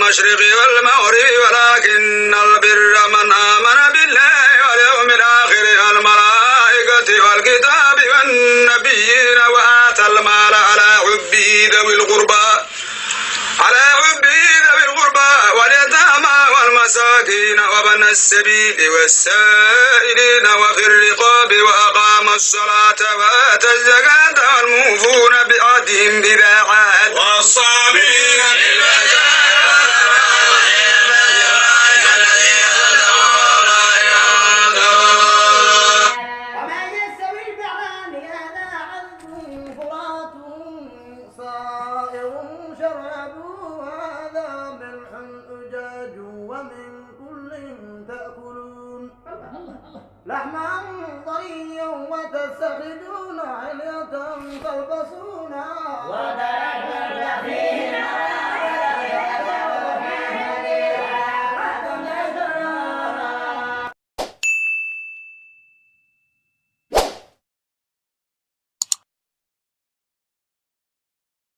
المشرق والمغرب ولكن البر من آمن بالله واليوم الآخر الملائكة والكتاب والنبيين وآتى المال على حبه ذوي القربى واليتامى والمساكين وابن السبيل والسائلين وفي الرقاب وأقام الصلاة وآتى الزكاة والموفون بعهدهم إذا عاهدوا والصابرين لحما طريا وتستخرجون حلية تلبسون